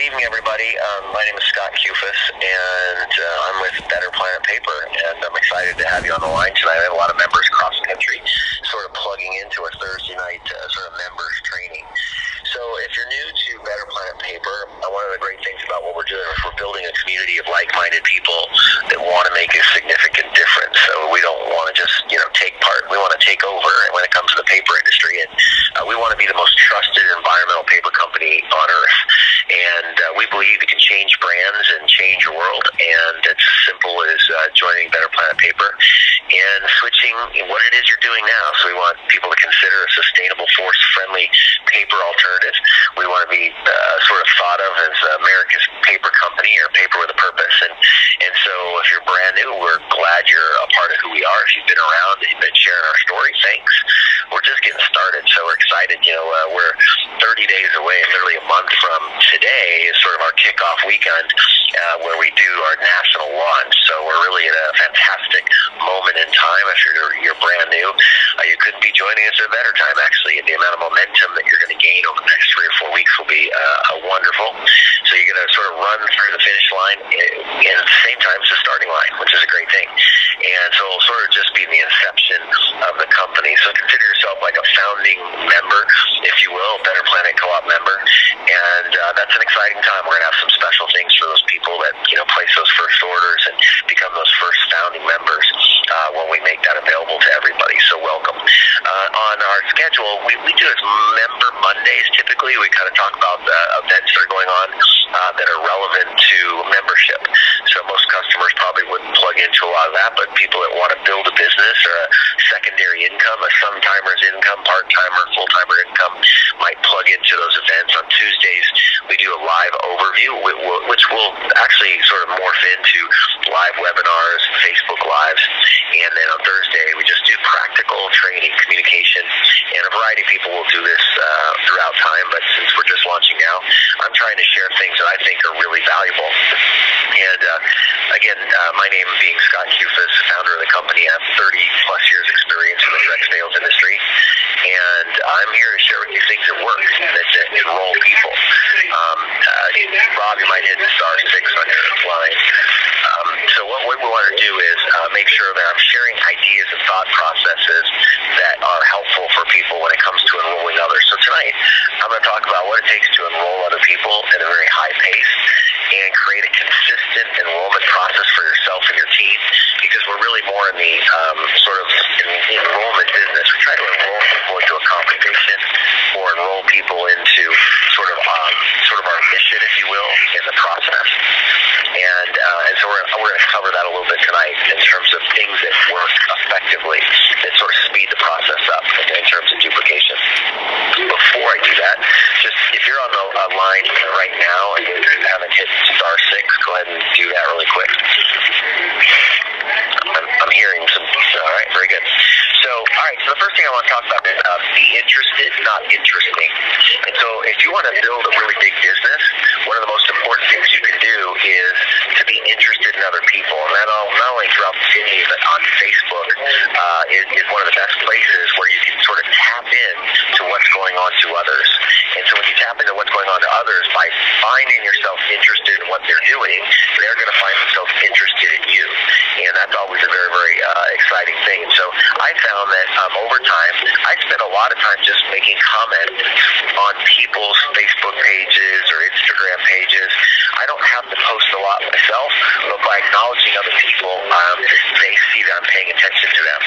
evening, everybody. My name is Scott Kufus, and I'm with Better Planet Paper, and I'm excited to have you on the line tonight. I have a lot of members across the country sort of plugging into our Thursday night sort of members training. So if you're new to Better Planet Paper, one of the great things about what we're doing is we're building a community of like-minded people that want to make a significant difference. So we don't want to just, take part. We want to take over when it comes to the paper industry, and we want to be the most trusted environmental paper company on earth. And we believe you can change brands and change your world, and it's as simple as joining Better Planet Paper and switching what it is you're doing now. So we want people to consider a sustainable, forest-friendly paper alternative. We want to be sort of thought of as America's paper company, or paper with a purpose. And so if you're brand new, we're glad you're a part of who we are. If you've been around, you've been sharing our story, thanks. We're just getting started, so we're excited. We're 30 days away, literally a month from today is sort of our kickoff weekend where we do our national launch. So we're really at a fantastic moment in time. If you're brand new, you couldn't be joining us at a better time, actually. And the amount of momentum that you're going to gain over the next 3 or 4 weeks will be wonderful. So you're going to sort of run through the finish line and at the same time it's the starting line, which is a great thing. And so it'll sort of just be the inception of the company. So consider yourself like a founding member, if you will, Better Planet Co-op member. And that's an exciting time. We're going to have some special things for those people that, place those first orders and become those first founding members when we make that available to everybody. So welcome. On our schedule, we do as Member Mondays. Typically, we kind of talk about the events that are going on that are relevant to membership. So most customers probably wouldn't plug into a lot of that, but people that want to build a business or a secondary income, a sometimer's income, part-timer, full-timer income, might plug into those events. On Tuesdays, we do a live overview, which will actually sort of morph into live webinars, Facebook Lives, and then on Thursday, we just do practical training, communication, and a variety of people will do this throughout time, but since we're just launching now, I'm trying to share things that I think are really valuable. And again, my name being Scott Kufus, founder of the company. I have 30-plus years experience in the direct sales industry, and I'm here to share with you things that work, that enroll people. Rob, you might hit star 6 on your line. So what we want to do is make sure that I'm sharing ideas and thought processes that are helpful for people when it comes to enrolling others. So tonight, I'm going to talk about what it takes to enroll other people at a very high pace and create a consistent enrollment process for yourself and your team, because we're really more in the sort of enrollment business. We try to enroll people into a competition or enroll people into sort of our mission, if you will, in the process. And so we're going to cover that a little bit tonight in terms of things that work effectively that sort of speed the process up in terms of duplication. Before I do that, just if you're on the line right now and you haven't hit star 6, go ahead and do that really quick. I'm hearing some. All right, very good. So the first thing I want to talk about is be interested, not interesting. And so if you want to build a really big business, one of the most important things you can do is to be interested in other people. And that not only throughout the city, but on Facebook is one of the best places where you can sort of tap in to what's going on to others. And so when you tap into what's going on to others, by finding yourself interested in what they're doing, they're going to find themselves interested in you. And that's always a very, very exciting thing. And so I found that over time, I spent a lot of time just making comments on people's Facebook pages or Instagram pages. I don't have to post a lot myself, but by acknowledging other people, they see that I'm paying attention to them.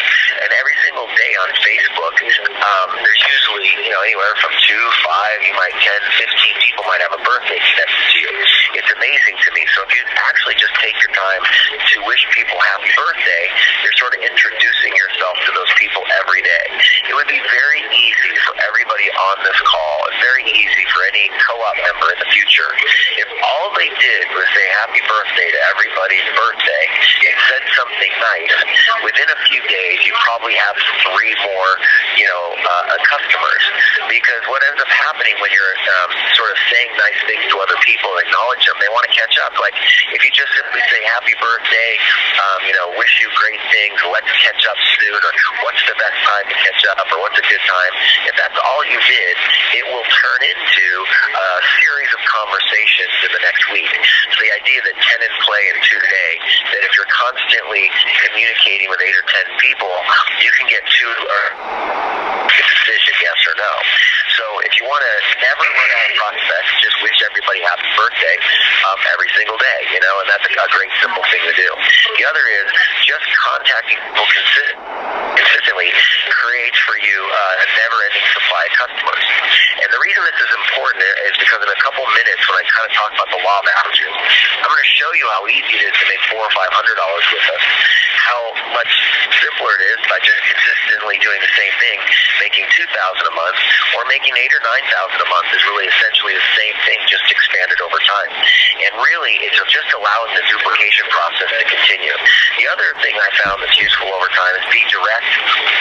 And every single day on Facebook, there's usually anywhere from 2, 5, you might 10, 15 people might have a birthday connected to you. It's amazing to me. So if you actually just take your time to wish people happy birthday, you're sort of introducing yourself to those people every day. It would be very easy for everybody on this call, and very easy for any co-op member in the future, if all they did was say happy birthday to everybody's birthday and said something nice, within a few days you probably have 3 more customers. Because what ends up happening when you're sort of saying nice things to other people and acknowledge them, they want to catch up. Like if you just simply say happy birthday, wish you great things, let's catch up soon, or what's the best time to catch up, or what's a good time, if that's all you did, it will turn into a series of conversations locations in the next week. So the idea that 10 in play and 2 today, that if you're constantly communicating with 8 or 10 people, you can get 2 or a decision, yes or no. So if you want to never run out of prospects, just wish everybody happy birthday every single day, and that's a great simple thing to do. The other is just contacting people consistently creates for you a never-ending supply of customers. And the reason this is important is because in a couple minutes, when I kind of talk about the law of averages, I'm going to show you how easy it is to make $400 or $500 with us, how much simpler it is by just consistently doing the same thing, making $2,000 a month, or making $8,000 or $9,000 a month is really essentially the same thing, just expanded over time. And really, it's just allowing the duplication process to continue. The other thing I found that's useful over time is be direct,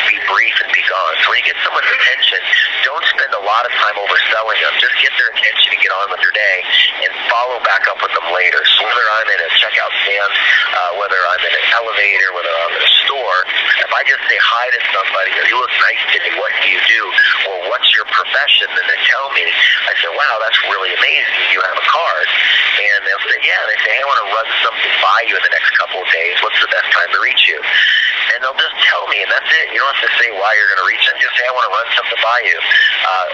be brief, and be gone. So when you get someone's attention, don't spend a lot of time overselling them. Just get their attention and get on with your day and follow back up with them later. So whether I'm in a checkout stand, whether I'm in an elevator, whether I'm in a store, if I just say hi to somebody, or you look nice to me, what do you do? Or what's your profession? Then they tell me, I say, wow, that's really amazing. You have a card. And they'll say, yeah. They say, hey, I want to run something by you in the next couple of days. What's the best time to reach you? And they'll just tell me, and that's it. You don't have to say why you're going to reach them. Just say, I want to run something by you.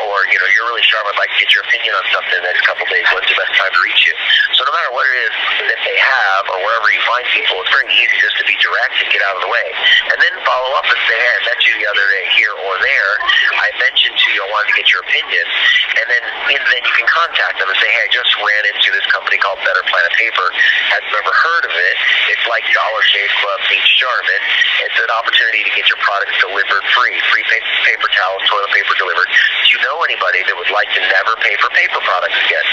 Or, you're really sharp. I'd like to get your opinion on something in the next couple of days. When's the best time to reach you? So no matter what it is that they have, or wherever you find people, it's very easy just to be direct and get out of the way. And then follow up and say, hey, I met you the other day here or there. I mentioned to you I wanted to get your opinion. And then you can contact them and say, hey, I just ran into this company called Better Planet Paper. Have you ever heard of it? It's like Dollar Shave Club meets Charmin. It's an opportunity to get your products delivered free paper towels, toilet paper delivered. Do you know anybody that would like to never pay for paper products again?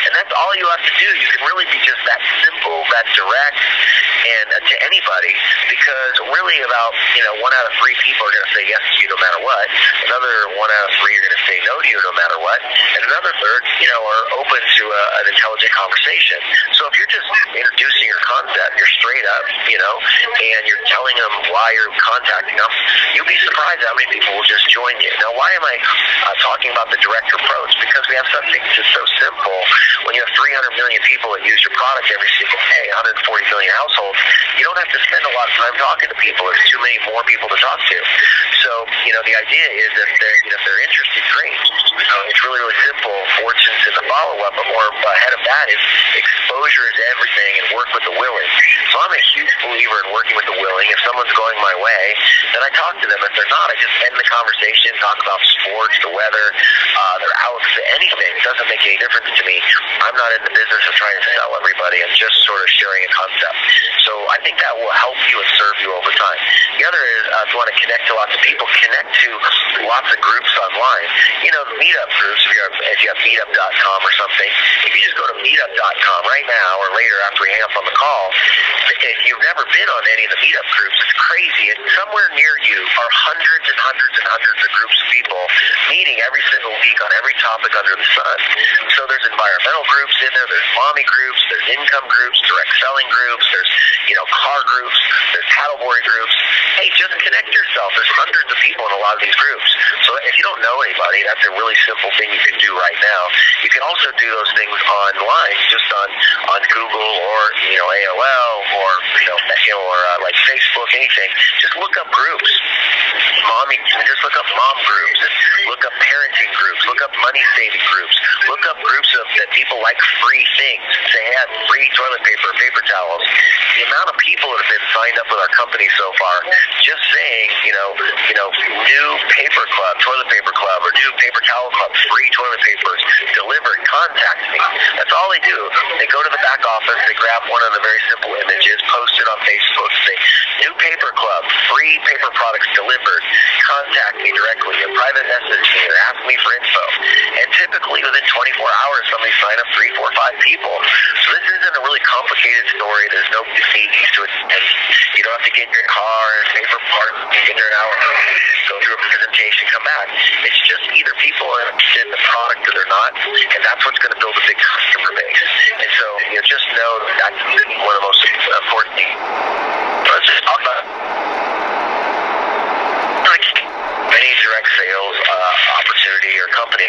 And that's all you have to do. You can really be just that simple, that direct, and to anybody, because really about 1 out of 3 people are going to say yes to you no matter what. Another 1 out of 3 are going to say no to you no matter what, and another third, are open to an intelligent conversation. So if you're just introducing your concept, you're straight up, and you're telling them why you're contacting them, you'll be surprised how many people will just join you. Now, why am I talking about the direct approach? Because we have something that's so simple. When you have 300 million people that use your product every single day, 140 million households, you don't have to spend a lot of time talking to people. There's too many more people to talk to. So, the idea is that if they're interested, great. It's really, really simple. Fortune's in the follow-up, but more ahead of that is exposure is everything, and work with the willing. So I'm a huge believer in working with the willing. If someone's going my way, then I talk to them. If they're not, I just end the conversation, talk about sports, the weather, their outfits, anything. It doesn't make any difference to me. I'm not in the business of trying to sell everybody. I'm just sort of sharing a concept. So I think that will help you and serve you over time. The other is, if you want to connect to lots of people, connect to lots of groups online. The meetup groups, if you have meetup.com or something, if you just go to meetup.com right now or later after we hang up on the call, if you've never been on any of the meetup groups, it's crazy. And somewhere near you are hundreds and hundreds and hundreds of groups of people meeting every single week on every topic under the sun. So there's environmental groups in there, there's mommy groups, there's income groups, direct selling groups, there's car groups, there's paddleboard groups. Hey, just connect yourself. There's hundreds of people in a lot of these groups. So if you don't know anybody, that's a really simple thing you can do right now. You can also do those things online, just on Google or AOL or like Facebook, anything. Just look up groups. Just look up mom groups. Look up parenting groups. Look up money saving groups. Look up groups that people like free things. Say, hey, I have free toilet paper, paper towels. The amount of people that have been signed up with our company so far, just saying, new paper club, toilet paper club, or new paper towel club, free toilet papers delivered, contact me. That's all they do. They go to the back office, they grab one of the very simple images, post it on Facebook, say, new paper club, free paper products delivered, contact me directly, a private message me, or ask me for info. And typically within 24 hours, somebody sign up 3, 4, 5 people. So this isn't a really complicated story. There's no fees to it. And you don't have to get in your car and pay for parts, get there an hour, go through a presentation, come back. It's just either people are interested in the product or they're not, and that's what's going to build a big customer base. And so just know that's one of the most important things. Let's just talk about any direct sales opportunity or company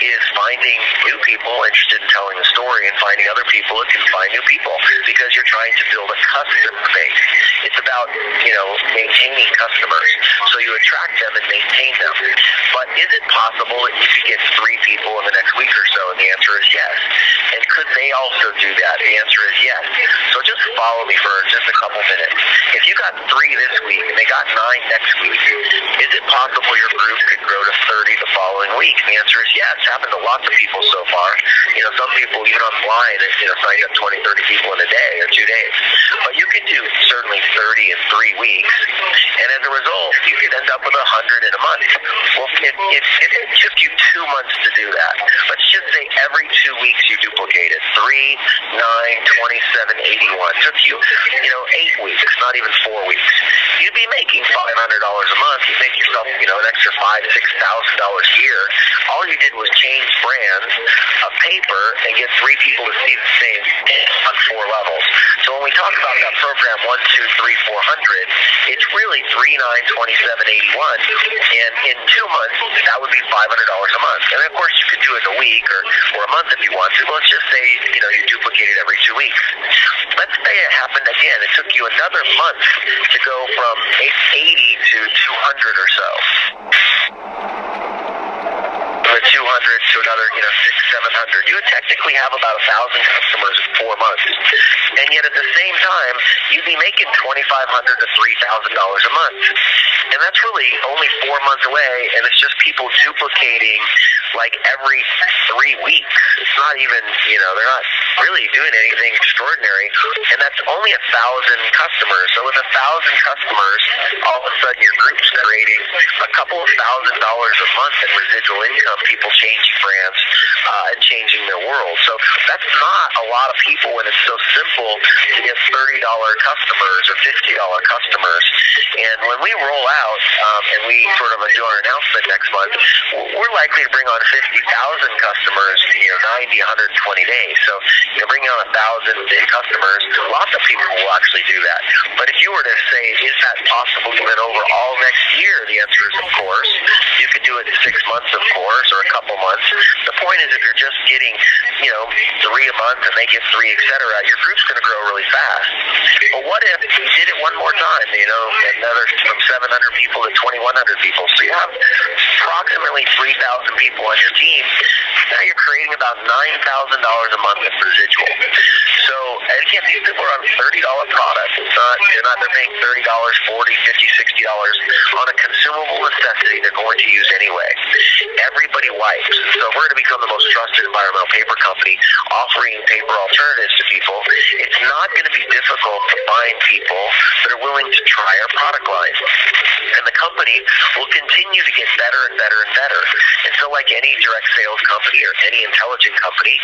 is find finding new people interested in telling the story and finding other people that can find new people, because you're trying to build a customer base. It's about, maintaining customers. So you attract them and maintain them. But is it possible that you could get 3 people in the next week or so? And the answer is yes. And could they also do that? The answer is yes. So just follow me for just a couple minutes. If you got 3 this week and they got 9 next week, is it possible your group could grow to 30 the following week? And the answer is yes. It's happened to lots of people so far. Some people, even online, signed up 20, 30 people in a day or 2 days. But you could do certainly 30 in 3 weeks. And as a result, you could end up with 100 in a month. Well, if it took you 2 months to do that, let's just say every 2 weeks you duplicated 3, 9, 27, 81. Took you, 8 weeks, not even 4 weeks. You'd be making $500 a month. You make yourself, an extra $5,000, $6,000 a year. All you did was change brands of paper and get 3 people to see the same thing on 4 levels. So when we talk about that program 1, 2, 3, 400, it's really 3, 9, 27, 81. And in 2 months, that would be $500 a month. And of course, you could do it in a week or a month if you want to. Let's just say, you duplicate it every 2 weeks. Let's say it happened again. It took you another month to go from 80 to 200 or so. From 200 to another, 600, 700. You would technically have about 1,000 customers in 4 months. And yet at the same time, you'd be making $2,500 to $3,000 a month. And that's really only 4 months away, and it's just people duplicating like every 3 weeks. It's not even, they're not really doing anything extraordinary. And that's only 1,000 customers. So with 1,000 customers, all of a sudden your group's creating a couple of $1,000 a month in residual income, people changing brands and changing their world. So that's not a lot of people when it's so simple to get $30 customers or $50 customers. And when we roll out and we sort of do our announcement next month, we're likely to bring on 50,000 customers in 90, 120 days. So bringing on 1,000 customers, lots of people will actually do that. But if you were to say, is that possible even over all next year? The answer is of course. You could do it in 6 months, of course, or a couple months. The point is, if you're just getting 3 a month and they get 3, etc., your group's going to grow really fast. But what if you did it one more time, another from 700 people to 2,100 people? So you have approximately 3,000 people on your team. Now you're creating about $9,000 a month in residual. So, and again, these people are on $30 products. They're paying $30, $40, $50, $60 on a consumable necessity they're going to use anyway. Everybody wipes. So if we're going to become the most trusted environmental paper company offering paper alternatives to people, it's not going to be difficult to find people that are willing to try our product line. And the company will continue to get better and better and better. And so like any direct sales company or any intelligent company,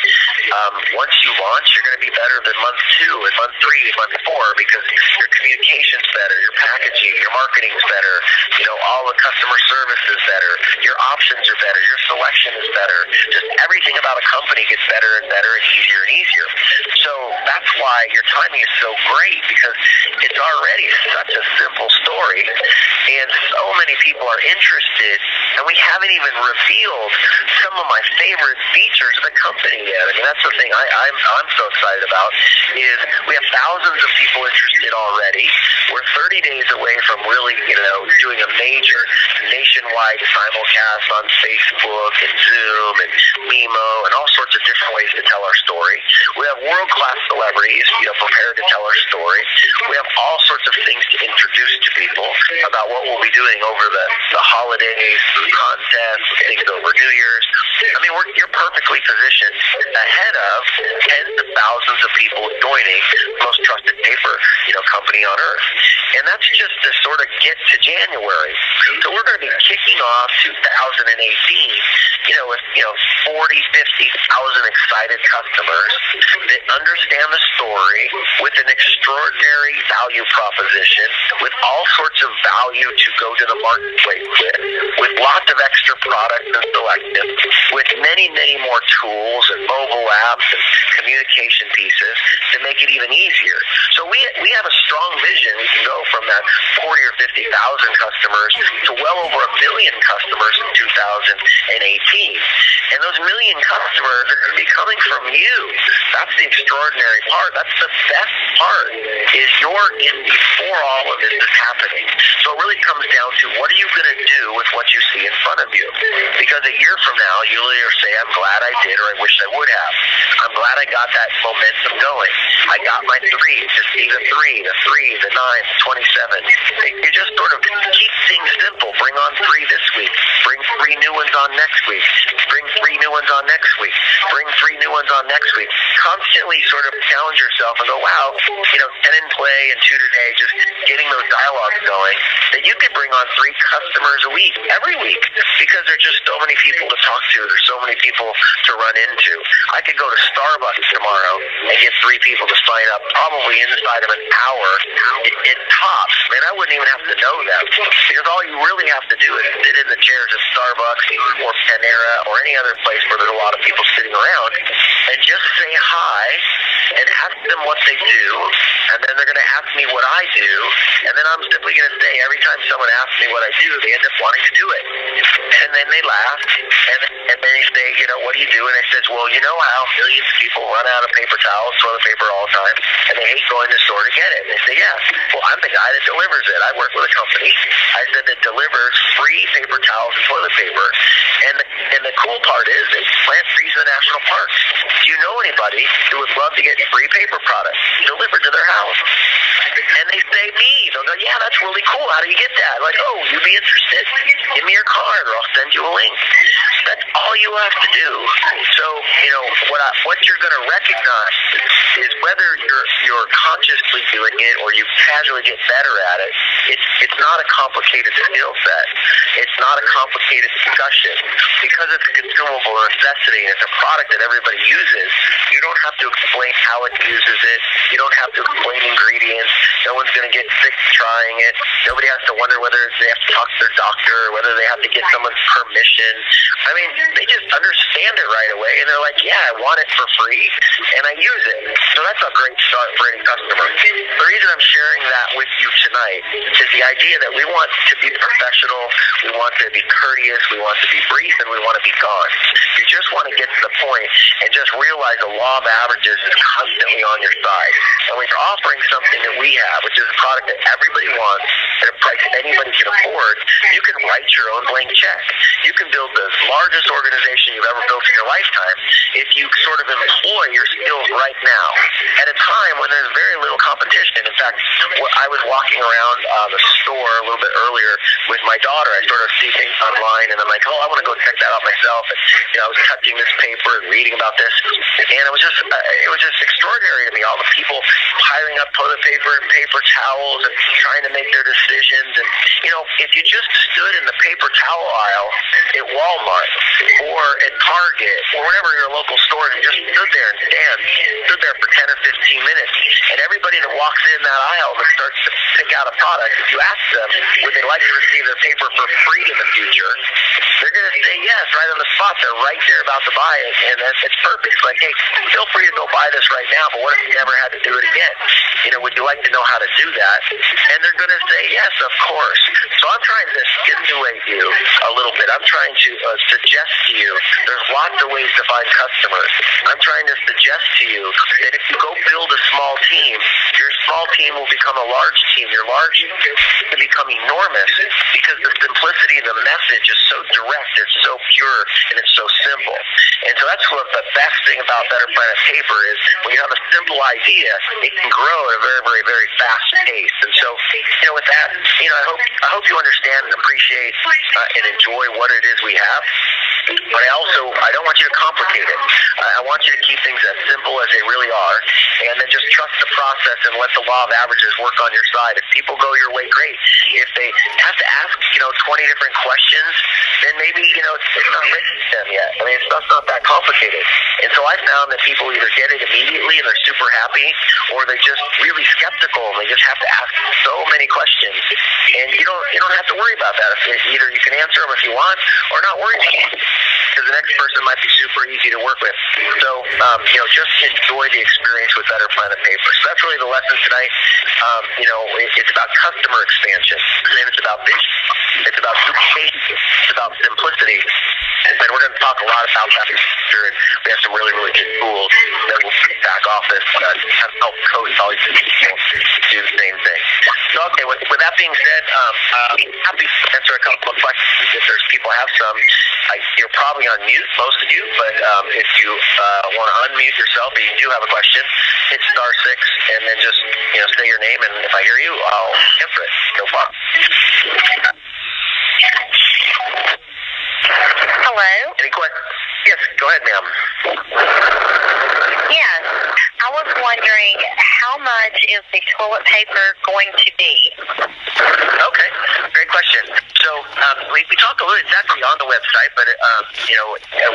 once you launch, you're going to be better than month 2 and month 3 and month 4 because your communication's better, your packaging, your marketing's better, all the customer service is better, your options are better, your selection is better. Just everything about a company gets better and better and easier and easier. So that's why your timing is so great, because it's already such a simple story and so many people are interested, and we haven't even revealed some of my favorite features of the company yet. I mean, that's the thing I'm so excited about, is we have thousands of people interested already. We're 30 days away from really, doing a major nationwide simulcast on Facebook and Zoom and Memo and all sorts of different ways to tell our story. We have world-class celebrities, prepared to tell our story. We have all sorts of things to introduce to people about what we'll be doing over the holidays, content, things over New Year's. I mean, you're perfectly positioned ahead of tens of thousands of people joining the most trusted paper, company on earth. And that's just to sort of get to January. So we're going to be kicking off 2018, with 40, 50,000 excited customers that understand the story with an extraordinary value proposition, with all sorts of value to go to the marketplace with lots of extra products and selective, with many, many more tools and mobile apps and communication pieces to make it even easier. So we have a strong vision. We can go from that 40 or 50,000 customers to well over 1 million customers in 2018. And those million customers are going to be coming from you. That's the extraordinary part. That's the best part, is you're in before all of this is happening. So it really comes down to, what are you going to do with what you see in front of you? Because a year from now, you'll either say, I'm glad I did, or I wish I would have. I'm glad I got that momentum going. I got my 3, just see the 3, the 3, the 9, the 27. You just sort of keep things simple. Bring on 3 this week. Bring 3 new ones on next week. Bring 3 new ones on next week. Bring 3 new ones on next week. Constantly sort of challenge yourself and go, wow, 10 in play and 2 today, just getting those dialogues going, that you could bring on 3 customers a week, every week, because there's just so many people to talk to. There's so many people to run into. I could go to Starbucks tomorrow and get 3 people to sign up, probably inside of an hour. It tops. Man, I wouldn't even have to know them, because all you really have to do is sit in the chairs at Starbucks or Panera or any other place where there's a lot of people sitting around, and just say hi and ask them what they do, and then they're going to ask me what I do, and then I'm simply going to say, every time someone asks me what I do, they end up wanting to do it. And then they laugh, and then they say, what do you do? And I says, well, you know how millions of people run out of paper towels, toilet paper all the time, and they hate going to the store to get it. And they say, yeah, well, I'm the guy that delivers it. I work with a company, I said, that delivers free paper towels and toilet paper. And the cool part is, they plant trees in the national parks. Do you know anybody who would love to get free paper products delivered to their house? And they say me. They'll go, yeah, that's really cool. How do you get that? Like, oh, you'd be interested? Give me your card, or I'll send you a link. That's all you have to do. So, what you're going to recognize is whether you're consciously doing it or you casually get better at it. It's not a complicated skill set. It's not a complicated discussion, because it's a consumable necessity and it's a product that everybody uses. You don't have to explain how it uses it. You don't have to explain ingredients. No one's going to get sick trying it. Nobody has to wonder whether they have to talk to their doctor or whether they have to get someone's permission. I mean, they just understand it right away, and they're like, yeah, I want it for free, and I use it. So that's a great start for any customer. The reason I'm sharing that with you tonight is the idea that we want to be professional, we want to be courteous, we want to be brief, and we want to be gone. You just want to get to the point and just realize the law of averages is constantly on your side. And when you're offering something that we have, which is a product that everybody wants at a price anybody can afford, you can write your own blank check. You can build the largest organization you've ever built in your lifetime if you sort of employ your skills right now at a time when there's very little competition. In fact, I was walking around the store a little bit earlier with my daughter. I sort of see things online, and I'm like, oh, I want to go check that out myself. And I was touching this paper and reading about this, and it was just extraordinary to me. All the people piling up toilet paper and paper towels and trying to make their decisions. And if you just stood in the paper towel aisle at Walmart or at Target or whatever your local store, and just stood there for 10 or 15 minutes, and everybody that walks in that aisle that starts to pick out a product, if you ask them, would they like to receive their paper for free in the future, they're going to say yes right on the spot. They're right there about to buy it, and it's perfect. It's like, hey, feel free to go buy this right now, but what if you never had to do it again? Would you like to know how to do that? And they're going to say yes, of course. So I'm trying to stimulate you a little bit. I'm trying to suggest to you there's lots of ways to find customers. I'm trying to suggest to you that if you go build a small team, your small team will become a large team. Your large team will become enormous, because the simplicity of the message is so direct, it's so pure, and it's so simple. And so that's what the best thing about Better Planet Paper is. When you have a simple idea, it can grow at a very, very, very fast pace. And so, with that, I hope you understand and appreciate and enjoy what it is we have. But I don't want you to complicate it. I want you to keep things as simple as they really are, and then just trust the process and let the law of averages work on your side. If people go your way, great. If they have to ask, 20 different questions, then maybe, it's not written to them yet. I mean, stuff's not that complicated. And so I found that people either get it immediately and they're super happy, or they're just really skeptical and they just have to ask so many questions. And you don't have to worry about that. Either you can answer them if you want, or not worry about it, because the next person might be super easy to work with. So, just enjoy the experience with Better Planet Paper. So that's really the lesson tonight. It's about customer expansion, and it's about vision. It's about duplication. It's about simplicity. And we're going to talk a lot about that future, and we have some really, really good tools that will back office to help coach all these people do the same thing. So, okay, with that being said, happy to answer a couple of questions if there's people have some. You're probably on mute, most of you, but if you want to unmute yourself and you do have a question, hit *6 and then just say your name, and if I hear you, I'll answer it. No problem. Hello? Any questions? Yes, go ahead, ma'am. Yes. I was wondering, how much is the toilet paper going to be? Okay, great question. So we talk a little, it's actually on the website, but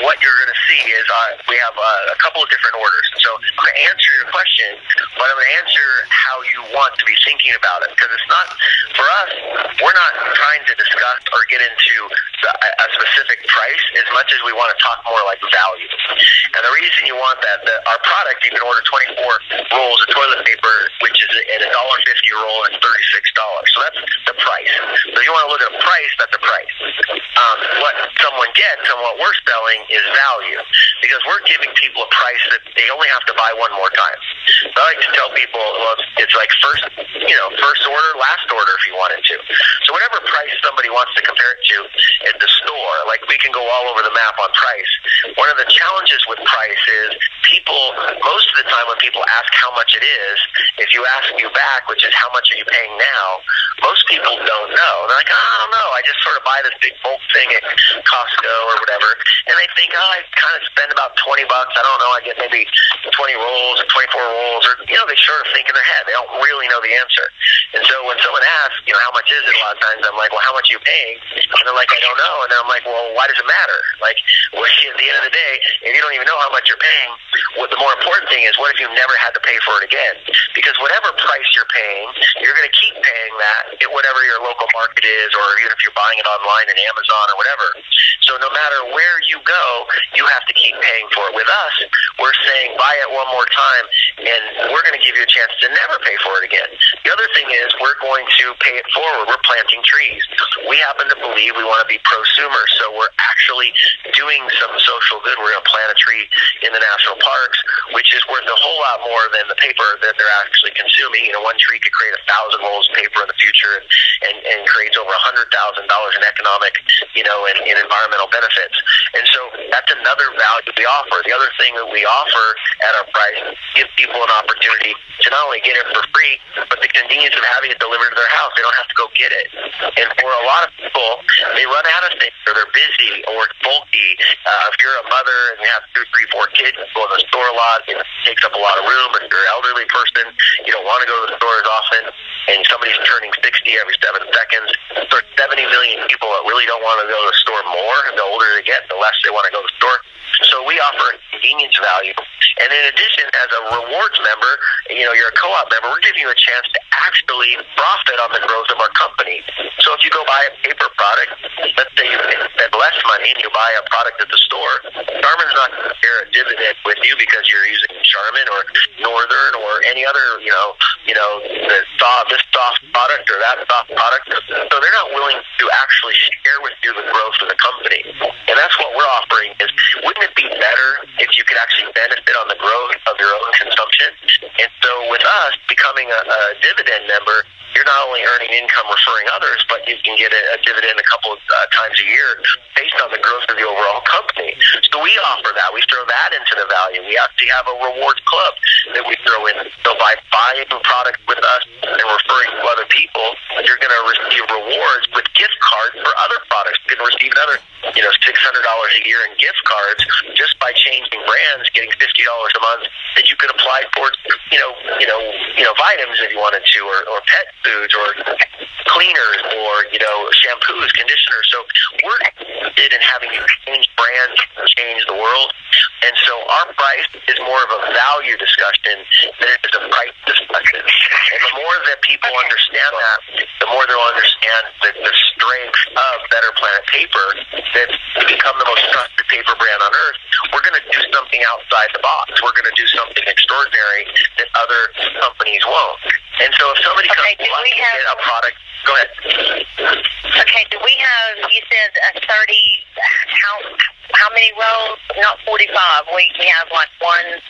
what you're going to see is we have a couple of different orders. So I'm going to answer your question, but I'm going to answer how you want to be thinking about it, because it's not, for us, we're not trying to discuss or get into a specific price as much as we want to talk more like value. And the reason you want that, our product, you can order 24 rolls of toilet paper, which is at $1.50 a roll, and $36. So that's the price. So you want to look at a price, that's a price. What someone gets and what we're selling is value, because we're giving people a price that they only have to buy one more time. So I like to tell people, well, it's like first order, last order if you wanted to. So whatever price somebody wants to compare it to at the store, like we can go all over the map on price. One of the challenges with price is people, most of the time when people ask how much it is, if you ask you back, which is how much are you paying now, most people don't know. They're like, I don't know, I just sort of buy this big bulk thing at Costco or whatever, and they think, I kind of spend about $20. I don't know, I get maybe 20 rolls or 24 rolls, or they sort of think in their head. They don't really know the answer. And so when someone asks, how much is it, a lot of times I'm like, well, how much are you paying? And they're like, I don't know. And then I'm like, well, why does it matter? Like, well, at the end of the day, if you don't even know how much you're paying, what the more important thing is, what if you never had to pay for it again? Because whatever price you're paying, you're going to keep paying that at whatever your local market is, or even if you're buying it online at Amazon or whatever. So no matter where you go, you have to keep paying for it. With us, we're saying buy it one more time, and we're going to give you a chance to never pay for it again. The other thing is we're going to pay it forward. We're planting trees. We happen to believe we want to be prosumer, so we're actually doing some social good. We're going to plant a tree in the national parks, which is worth a whole lot more than the paper that they're actually consuming. One tree could create 1,000 rolls of paper in the future, and creates over $100,000 in economic, and environmental benefits. And so that's another value we offer. The other thing that we offer at our price, give people an opportunity to not only get it for free, but the convenience of having it delivered to their house. They don't have to go get it. And for a lot of people, they run out of things, or they're busy, or it's bulky. If you're a mother and you have 2, 3, 4 kids, you go to the store a lot, it takes up a lot of room. If you're an elderly person, you don't want to go to the store as often, and somebody's turning 60 every 7 seconds. There's 70 million people that really don't want to go to the store more. The older they get, the less they want to go to the store. So we offer a convenience value. And in addition, as a rewards member, you're a co-op member, we're giving you a chance to actually profit on the growth of our company. So if you go buy a paper product, let's say you spend less money and you buy a product at the store, Charmin's not going to share a dividend with you because you're using Charmin or Northern or any other, this soft product or that soft product. So they're not willing to actually share with you the growth of the company. And that's what we're offering is, wouldn't it be better if you could actually benefit on the growth of your own consumption? And so with us becoming a dividend member, you're not only earning income referring others, but you can get a dividend a couple of times a year based on the growth of the overall company. So we offer that. We throw that into the value. We actually have a rewards club that we throw in. So by buying products with us and referring to other people, you're going to receive rewards with gift cards for other products. You can receive another $600 a year in gift cards just by changing brands, getting $50 a month that you could apply towards vitamins if you wanted to, or pet foods, or cleaners, or shampoos, conditioners. So we're interested in having you change brands, change the world. And so our price is more of a value discussion than it is a price discussion. And the more that people understand that, the more they'll understand the strength of Better Planet Paper, that to become the most trusted paper brand on earth, we're going to do something outside the box. We're going to do something extraordinary that other companies won't. And so if somebody comes do we have get a product, go ahead. Okay, do we have, you said a 30, how many rows? Not 45. We have like one.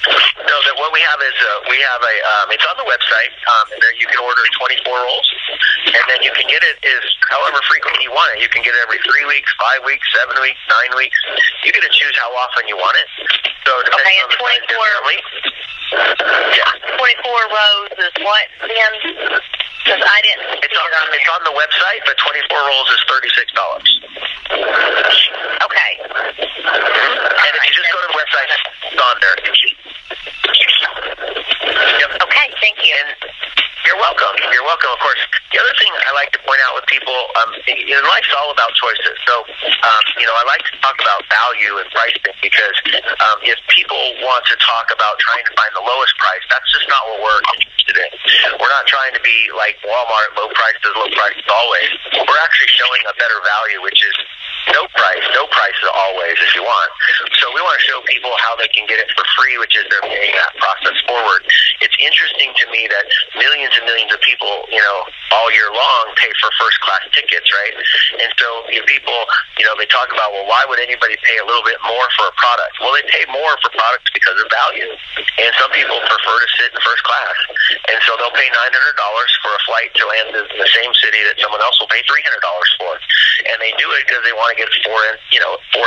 No, what we have is we have a it's on the website, and there you can order 24 rolls, and then you can get it is however frequently you want it. You can get it every 3 weeks, 5 weeks, 7 weeks, 9 weeks. You get to choose how often you want it. So depending on the size of your family. Yeah. 24 rows is what then? Because I didn't. It's on the website, but 24 rolls is $36. Okay. And if you just go to the website, it's on there. Yep. Okay, thank you. And you're welcome. You're welcome, of course. The other thing I like to point out with people, life's all about choices. So, I like to talk about value and pricing because if people want to talk about trying to find the lowest price, that's just not what we're interested in. We're not trying to be like Walmart, low prices always. We're actually showing a better value, which is no prices always if you want. So we want to show people how they can get it for free, which is they're paying that process forward. It's interesting to me that millions and millions of people, all year long pay for first class tickets, right? And so people, they talk about, well, why would anybody pay a little bit more for a product? Well, they pay more for products because of value. And some people prefer to sit in first class. And so they'll pay $900 for a flight to land in the same city that someone else will pay $300 for. And they do it because they want to get 4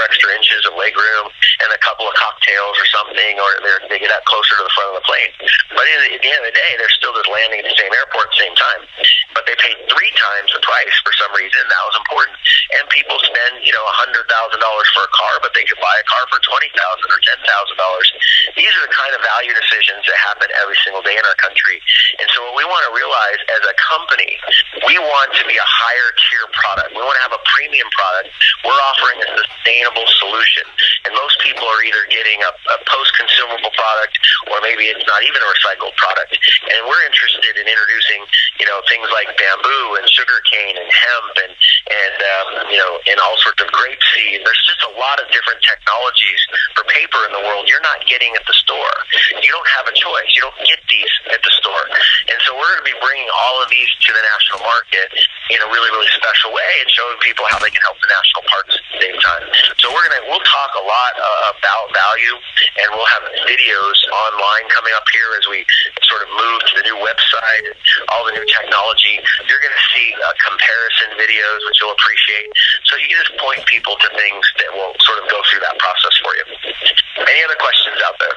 extra inches of leg room and a couple of cocktails or something, or they get that closer to the front of the plane. But at the end of the day, they're still just landing at the same airport at the same time. But they paid 3 times the price for some reason. That was important. And people spend, $100,000 for a car, but they could buy a car for $20,000 or $10,000. These are the kind of value decisions that happen every single day in our country. And so what we want to realize as a company, we want to be a higher tier product. We want to have a premium product. We're offering a sustainable solution. And most people are either getting a post-consumable product, or maybe it's not even a recycled product. And we're interested in introducing, things like bamboo and sugarcane and hemp and all sorts of grapeseed. There's just a lot of different technologies for paper in the world you're not getting at the store. You don't have a choice. You don't get these at the store. And so we're going to be bringing all of these to the national market in a really, really special way and showing people how they can help the national parks at the same time. So we'll talk a lot about value, and we'll have videos online coming up here as we sort of move to the new website, all the new technology. You're going to see comparison videos, which you'll appreciate. So you can just point people to things that will sort of go through that process for you. Any other questions out there?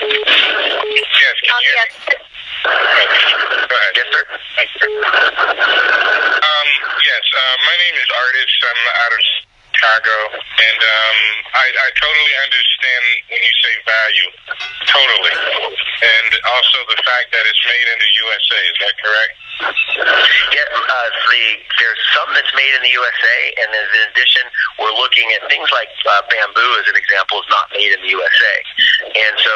Yes, can you hear me? Go ahead. Yes, sir. Thank you. Yes, my name is Artis. I'm out of Chicago, and I totally understand when you say value, totally, and also the fact that it's made in the USA. Is that correct? Yeah, there's some that's made in the USA, and then in addition, we're looking at things like bamboo, as an example, is not made in the USA. And so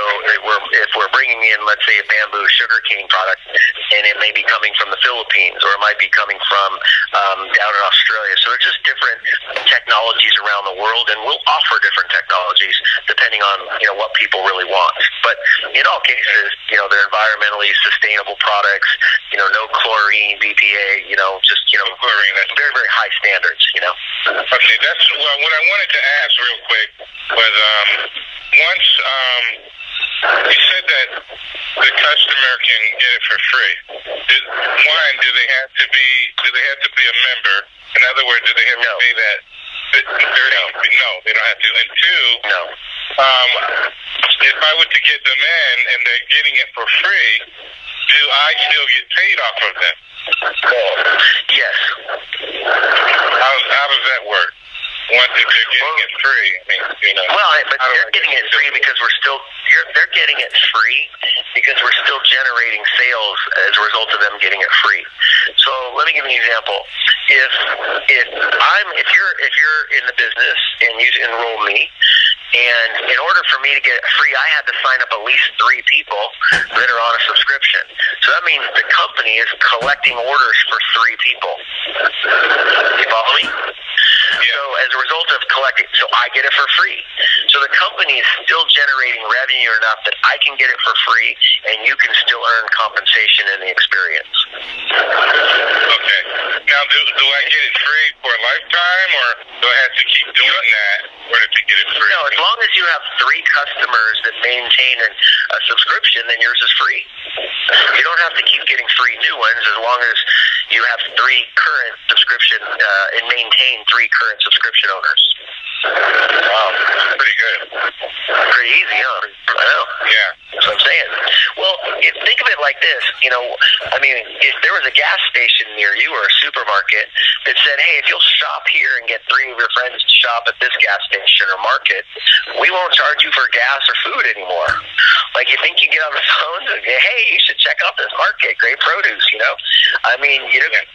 if we're bringing in, let's say, a bamboo sugarcane product, and it may be coming from the Philippines, or it might be coming from down in Australia. So they're just different technologies around the world, and we'll offer different technologies depending on what people really want. But in all cases, they're environmentally sustainable products. No chlorine, BPA. Just chlorine. That's very, very high standards. Okay, that's what I wanted to ask real quick was once you said that the customer can get it for free. Do they have to be a member? In other words, do they have to pay that 30? No, they don't have to. And 2, No. If I were to get them and they're getting it for free, do I still get paid off of them? Yes. How does that work? Once if they're getting it free, Well, but they're getting it free because they're getting it free because we're still generating sales as a result of them getting it free. So let me give you an example. If you're in the business and you enroll me, and in order for me to get it free, I had to sign up at least 3 people that are on a subscription. So that means the company is collecting orders for 3 people. You follow me? So as a result of collecting, so I get it for free. So the company is still generating revenue enough that I can get it for free, and you can still earn compensation in the experience. Okay. Now, do I get it free for a lifetime, or do I have to keep doing that in order to get it free? No, as long as you have 3 customers that maintain a subscription, then yours is free. You don't have to keep getting free new ones as long as you have 3 current subscription and maintain 3 current subscription owners. Wow, pretty good. Pretty easy, huh? I know. Yeah. That's what I'm saying. Well, think of it like this. I mean, if there was a gas station near you or a supermarket that said, hey, if you'll shop here and get 3 of your friends to shop at this gas station or market, we won't charge you for gas or food anymore. Like, you think you get on the phone and say, hey, you should check out this market, great produce, I mean,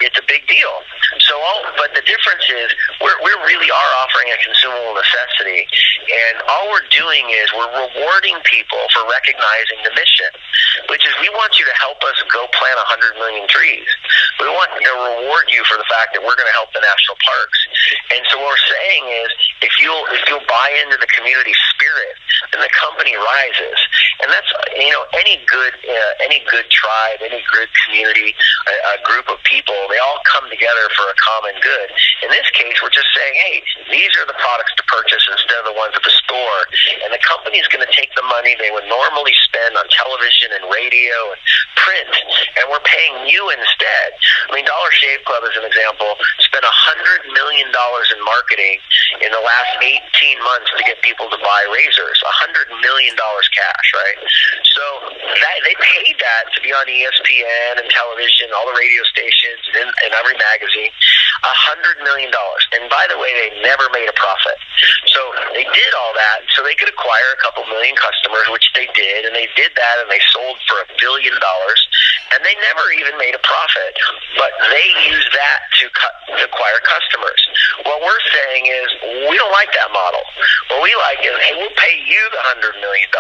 it's a big deal. So, but the difference is we really are offering a consumable necessity, and all we're doing is we're rewarding people for recognizing the mission, which is we want you to help us go plant 100 million trees. We want to reward you for the fact that we're going to help the national parks. And so what we're saying is, if you'll buy into the community spirit, then the company rises. And that's any good tribe, any good community, a group of people, they all come together for a common good. In this case, we're just saying, hey, these are the products to purchase instead of the ones at the store. And the company is going to take the money they would normally spend on television and radio and print, and we're paying you instead. I mean, Dollar Shave Club, as an example, spent $100 million in marketing in the last 18 months to get people to buy razors. $100 million cash, right? So they paid that to be on ESPN and television, all the radio stations, and in every magazine. $100 million. And by the way, they never made a profit. So they did all that so they could acquire a couple million customers, which they did, and they did that, and they sold for $1 billion, and they never even made a profit. But they used that to acquire customers. What we're saying is, we don't like that model. What we like is, hey, we'll pay you the $100 million.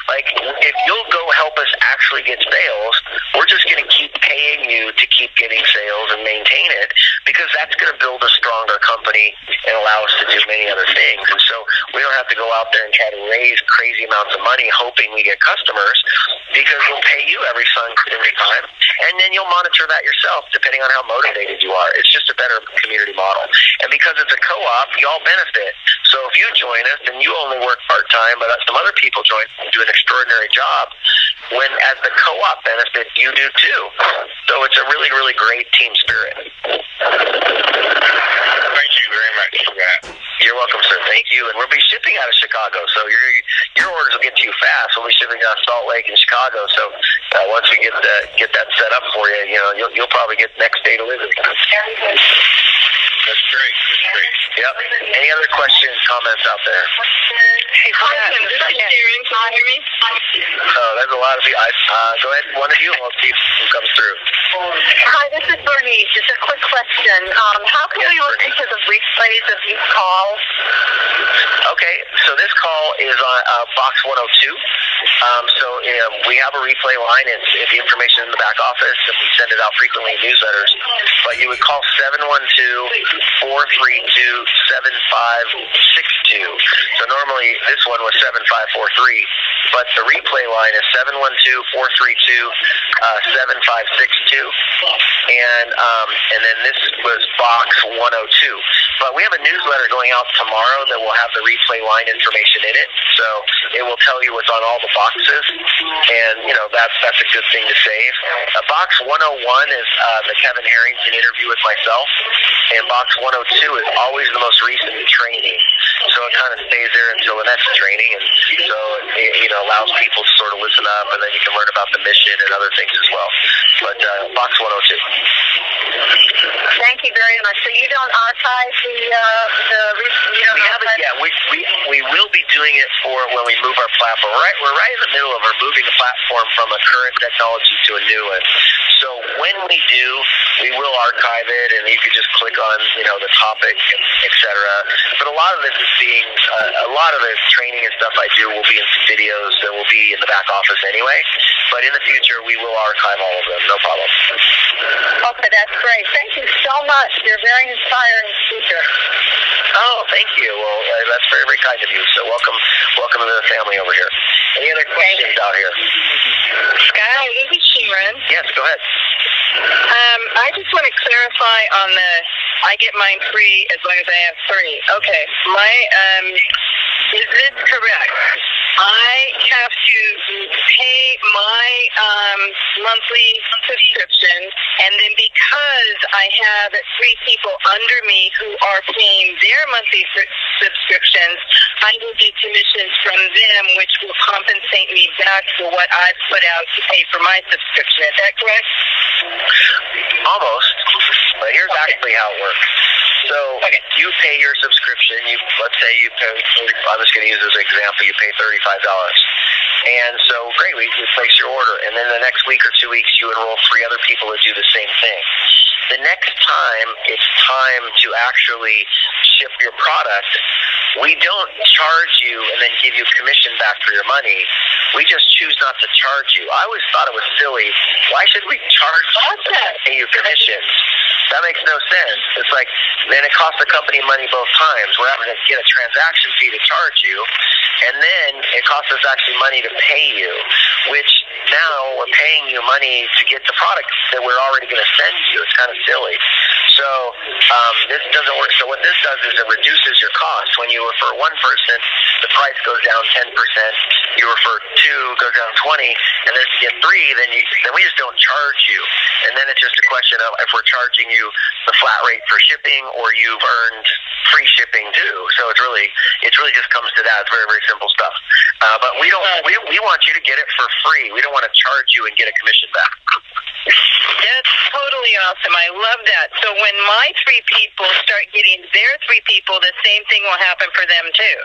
Like, if you'll go help us actually get sales, we're just going to keep paying you to keep getting sales and maintain it, because that's going to build a stronger company and allow us to do many other things. And so we don't have to go out there and try to raise crazy amounts of money hoping we get customers, because we'll pay you every time, and then you'll monitor that yourself depending on how motivated you are. It's just a better community model. And because it's a co-op, you all benefit. So if you join us and you only work part-time, but some other people join and do an extraordinary job, when as the co-op benefit, you do too. So it's a really, really great team spirit. Thank you very much for that. You're welcome, sir. Thank you. And we'll be shipping out of Chicago, so your orders will get to you fast. We'll be shipping out of Salt Lake and Chicago. So once we get that set up for you, you'll probably get next day delivery. That's great. Yep. Any other questions, comments out there? Hi, Tim. This is Sharon. Can you hear me? Oh, there's a lot of people. Go ahead, one of you, and we'll see who comes through. Hi, this is Bernice. Just a quick question. How can we listen to the replays of these calls? Okay, so this call is on Box 102. We have a replay line. It's the information in the back office, and we send it out frequently in newsletters. But you would call 712-432-7562. So normally this one was 7543, but the replay line is 712-432-7562. And then this was Box 102. But we have a newsletter going out tomorrow that will have the replay line information in it. So it will tell you what's on all the boxes, and that's a good thing to save. Box 101 is the Kevin Harrington interview with myself, and Box 102 is always the most recent training. So it kind of stays there until the next training, and so it allows people to sort of listen up, and then you can learn about the mission and other things as well. But Box 102. Thank you very much. So you don't archive we will be doing it for when we move our platform. We're right in the middle of moving the platform from a current technology to a new one. So when we do, we will archive it, and you can just click on the topic, etc. But a lot of this is a lot of the training and stuff I do will be in some videos that will be in the back office anyway. But in the future, we will archive all of them, no problem. Okay, that's great. Thank you so much. You're a very inspiring speaker. Oh, thank you. Well, that's very, very kind of you. So welcome to the family over here. Any other questions out here? Sky, this is Sharon. Yes, go ahead. I just want to clarify on I get mine free as long as I have 3. Okay. Is this correct? I have to pay my monthly subscription, and then because I have 3 people under me who are paying their monthly subscriptions, I will get commissions from them, which will compensate me back for what I've put out to pay for my subscription. Is that correct? Almost. But here's actually how it works. So you pay your subscription. Let's say you pay. I'm just going to use this example. You pay $35, and so great. We place your order, and then the next week or 2 weeks, you enroll 3 other people to do the same thing. The next time it's time to actually ship your product, we don't charge you and then give you commission back for your money. We just choose not to charge you. I always thought it was silly. Why should we charge you and pay you commissions? That makes no sense. It's like, then it costs the company money both times. We're having to get a transaction fee to charge you, and then it costs us actually money to pay you, which now we're paying you money to get the product that we're already going to send you. It's kind of silly. So this doesn't work. So what this does is it reduces your cost. When you refer 1 person, the price goes down 10%. You refer 2, goes down 20, and then if you get 3, then we just don't charge you. And then it's just a question of if we're charging you the flat rate for shipping, or you've earned free shipping too. So it really just comes to that. It's very, very simple stuff. But we want you to get it for free. We don't want to charge you and get a commission back. That's totally awesome. I love that. So when my 3 people start getting their 3 people, the same thing will happen for them too.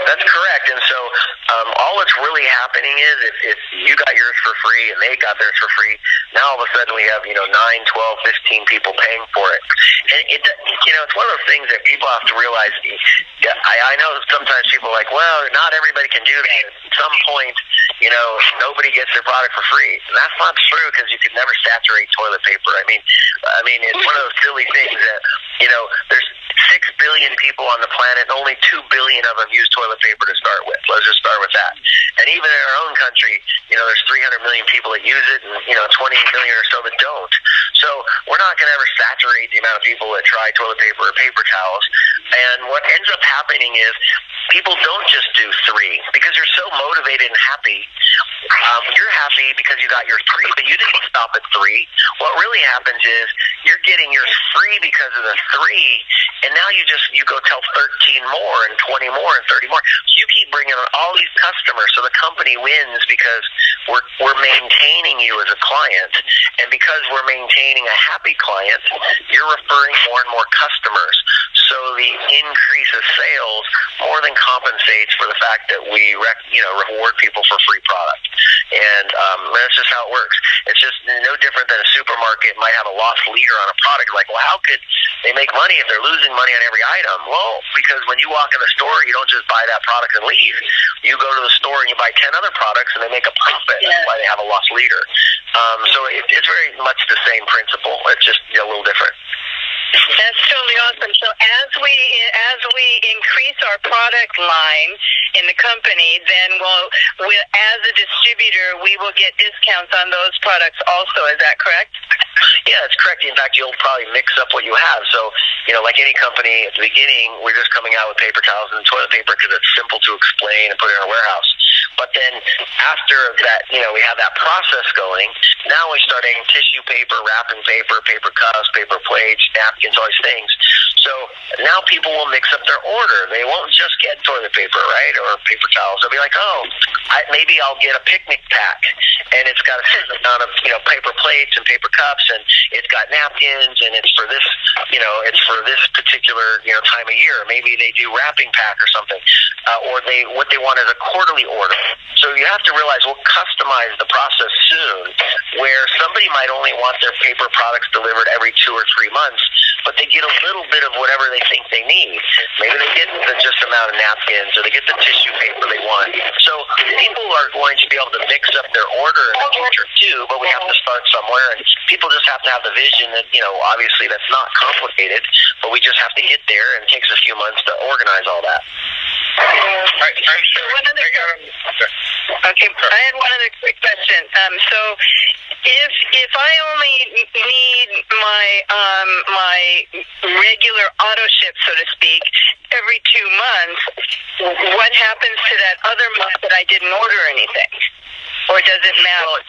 That's correct. And so all that's really happening is if you got yours for free and they got theirs for free, now all of a sudden we have 9, 12, 15 people paying for it. And it's one of those things that people have to realize. I know sometimes people are like, well, not everybody can do that. At some point, nobody gets their product for free. And that's not true, because you could never saturate toilet paper. I mean, it's one of those silly things that there's 6 billion people on the planet, and only 2 billion of them use toilet paper to start with. Let's just start with that. And even in our own country, there's 300 million people that use it, and 20 million or so that don't. So we're not going to ever saturate the amount of people that try toilet paper or paper towels. And what ends up happening is people don't just do 3 because you're so motivated and happy. You're happy because you got your 3, but you didn't stop at 3. What really happens is you're getting yours free because of the 3, and now you go tell 13 more and 20 more and 30 more. So you keep bringing on all these customers. So the company wins because we're maintaining you as a client, and because we're maintaining a happy client, you're referring more and more customers. So the increase of sales more than compensates for the fact that we reward people for free product. And that's just how it works. It's just no different than a supermarket might have a loss leader on a product. Like, well, how could they make money if they're losing money on every item? Well, because when you walk in the store, you don't just buy that product and leave. You go to the store and you buy 10 other products, and they make a profit. Yeah. That's why they have a loss leader. So it's very much the same principle. It's just a little different. That's totally awesome. So as we increase our product line in the company, then we'll as a distributor, we will get discounts on those products also. Is that correct? Yeah, that's correct. In fact, you'll probably mix up what you have. So, like any company, at the beginning, we're just coming out with paper towels and toilet paper because it's simple to explain and put in a warehouse. But then after that, we have that process going. Now we start adding tissue paper, wrapping paper, paper cups, paper plates, napkins, all these things. So now people will mix up their order. They won't just get toilet paper, right, or paper towels. They'll be like, maybe I'll get a picnic pack, and it's got a certain amount of paper plates and paper cups, and it's got napkins, and it's for this particular time of year. Maybe they do wrapping pack or something, or what they want is a quarterly order. So you have to realize we'll customize the process soon, where somebody might only want their paper products delivered every 2 or 3 months, but they get a little bit of of whatever they think they need. Maybe they get the just amount of napkins, or they get the tissue paper they want. So people are going to be able to mix up their order in the future too, but we have to start somewhere, and people just have to have the vision that, obviously that's not complicated, but we just have to get there, and it takes a few months to organize all that. I'm sorry. Okay, I had one other quick question. So if I only need my regular auto ship, so to speak, every 2 months, what happens to that other month that I didn't order anything? Or does it matter? Well,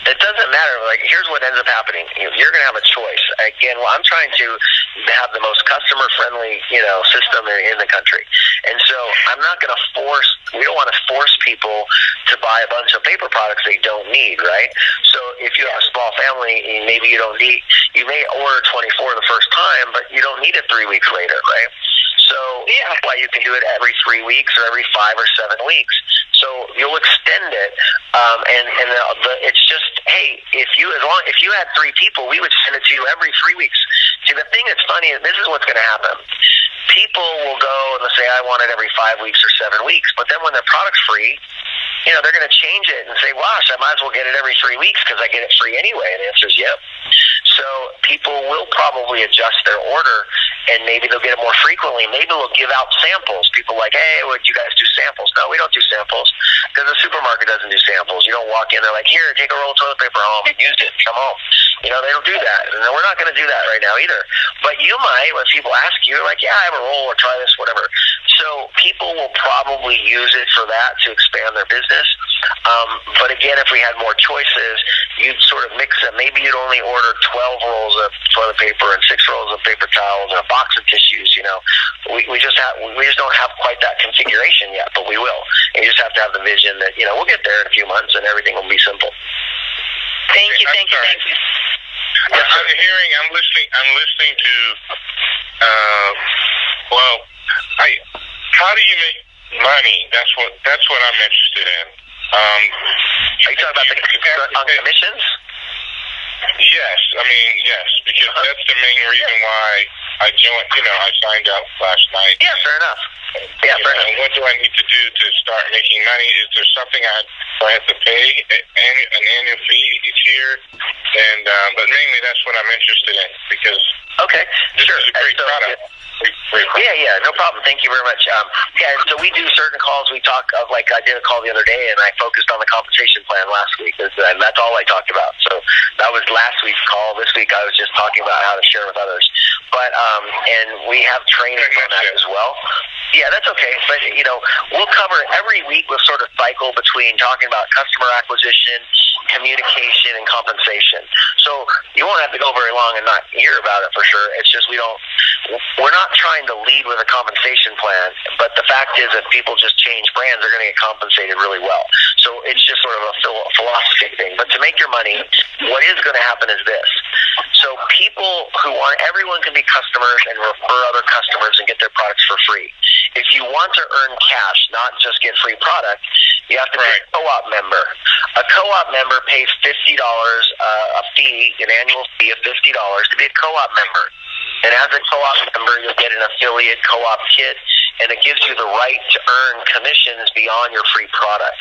it doesn't matter. Like, here's what ends up happening. You're going to have a choice. Again, I'm trying to have the most customer-friendly, system in the country. And so I'm not going to we don't want to force people to buy a bunch of paper products they don't need, right? So if you have a small family, maybe you may order 24 the first time, but you don't need it 3 weeks later, right? So that's why you can do it every 3 weeks or every 5 or 7 weeks. So you'll extend it, and it's just, hey, if you had 3 people, we would send it to you every 3 weeks. See, the thing that's funny is this is what's going to happen. People will go and they'll say, I want it every 5 weeks or 7 weeks, but then when their product's free, they're going to change it and say, gosh, I might as well get it every 3 weeks because I get it free anyway. And the answer is yep. So people will probably adjust their order, and maybe they'll get it more frequently. Maybe they'll give out samples. People like, hey, would you guys do samples? No, we don't do samples because the supermarket doesn't do samples. You don't walk in, they're like, here, take a roll of toilet paper home and use it, come home. They don't do that. And we're not going to do that right now either. But you might, when people ask you, like, yeah, I have a roll, or try this, whatever. So people will probably use it for that to expand their business. But again, if we had more choices, you'd sort of mix them. Maybe you'd only order 12 rolls of toilet paper and 6 rolls of paper towels and a box of tissues. We just don't have quite that configuration yet, but we will. And you just have to have the vision that we'll get there in a few months and everything will be simple. Thank you. I'm listening to. How do you make money? That's what I'm interested in. Are you talking about on commissions? Yes, yes, because that's the main reason why I joined. I signed up last night. Yeah, fair enough. Yeah, fair enough. What do I need to do to start making money? Is there something I have to pay an annual fee each year? And but mainly that's what I'm interested in because this is a great product. Yeah, no problem. Thank you very much. And so we do certain calls. We talk of, like, I did a call the other day, and I focused on the compensation plan last week, and that's all I talked about. So that was last week's call. This week I was just talking about how to share with others. But and we have training on that as well. Yeah, that's okay. But we'll cover every week. We'll sort of cycle between talking about customer acquisition, communication, and compensation. So you won't have to go very long and not hear about it for sure. It's just we're not trying to lead with a compensation plan, but the fact is that people just change brands, they're going to get compensated really well. So it's just sort of a philosophy thing. But to make your money, what is going to happen is this. So people everyone can be customers and refer other customers and get their products for free. If you want to earn cash, not just get free product, you have to be a co-op member. A co-op member pays $50 a fee, an annual fee of $50 to be a co-op member. And as a co-op member, you'll get an affiliate co-op kit, and it gives you the right to earn commissions beyond your free product.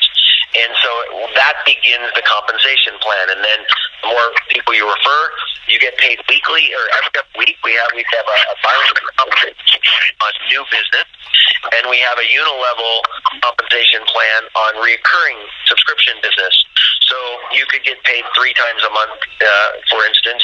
And so that begins the compensation plan. And then the more people you refer, you get paid weekly or every week. We have a bi-weekly compensation on new business, and we have a unilevel compensation plan on recurring subscription business. So you could get paid 3 times a month, for instance,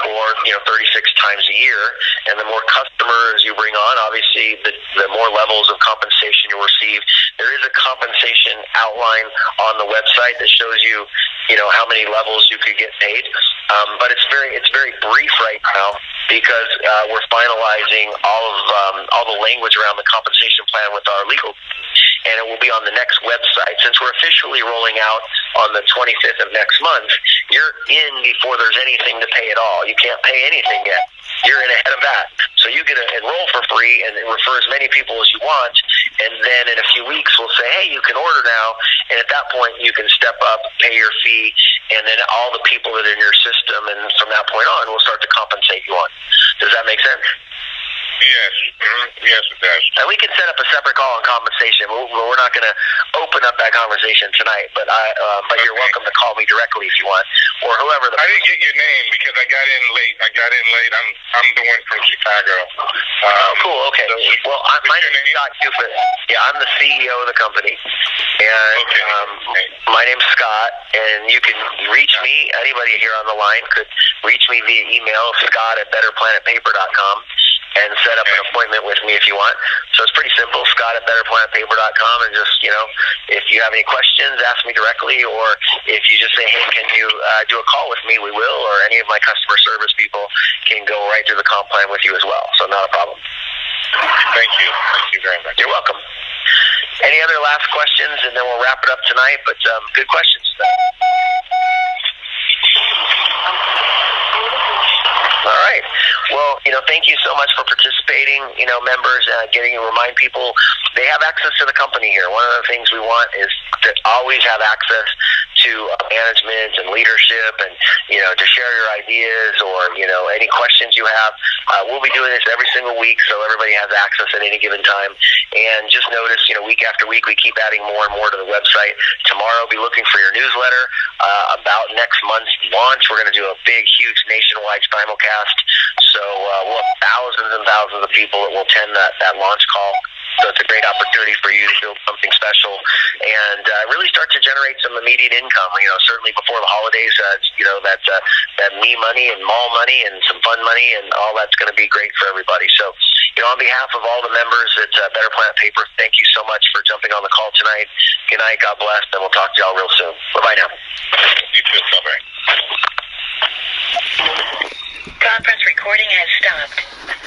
or 36 times a year. And the more customers you bring on, obviously, the more levels of compensation you'll receive. There is a compensation outline on the website that shows you, how many levels you could get paid. But it's very brief right now because we're finalizing all the language around the compensation plan with our legal, and it will be on the next website. Since we're officially rolling out on the 25th of next month, you're in before there's anything to pay at all. You can't pay anything yet. You're in ahead of that. So you get to enroll for free and refer as many people as you want, and then in a few weeks we'll say, hey, you can order now, and at that point you can step up, pay your fee, and then all the people that are in your system, and from that point on, we'll start to compensate you on. Does that make sense? Yes. Yes, it does. And we can set up a separate call on compensation. We're not going to open up that conversation tonight, but you're welcome to call me directly if you want, or whoever. I didn't get your name because I got in late. I'm the one from Chicago. Cool. Okay. So my name is Scott Kufus. Yeah, I'm the CEO of the company, and my name's Scott. And you can reach me. Anybody here on the line could reach me via email, Scott@betterplanetpaper.com. and set up an appointment with me if you want. So it's pretty simple, Scott@betterplanetpaper.com, and just, if you have any questions, ask me directly, or if you just say, hey, can you do a call with me, we will, or any of my customer service people can go right through the comp plan with you as well. So not a problem. Thank you. Thank you very much. You're welcome. Any other last questions, and then we'll wrap it up tonight, but good questions. All right. Well, thank you so much for participating. Members, remind people they have access to the company here. One of the things we want is to always have access to management and leadership, and to share your ideas or any questions you have. We'll be doing this every single week, so everybody has access at any given time. And just notice, week after week, we keep adding more and more to the website. Tomorrow, be looking for your newsletter about next month's launch. We're going to do a big, huge nationwide simulcast. So we'll have thousands and thousands of people that will attend that launch call. So it's a great opportunity for you to build something special and really start to generate some immediate income. Certainly before the holidays, that me money and mall money and some fun money and all that's going to be great for everybody. So, on behalf of all the members at Better Planet Paper, thank you so much for jumping on the call tonight. Good night, God bless, and we'll talk to y'all real soon. Bye-bye now. You too, bye-bye. Conference recording has stopped.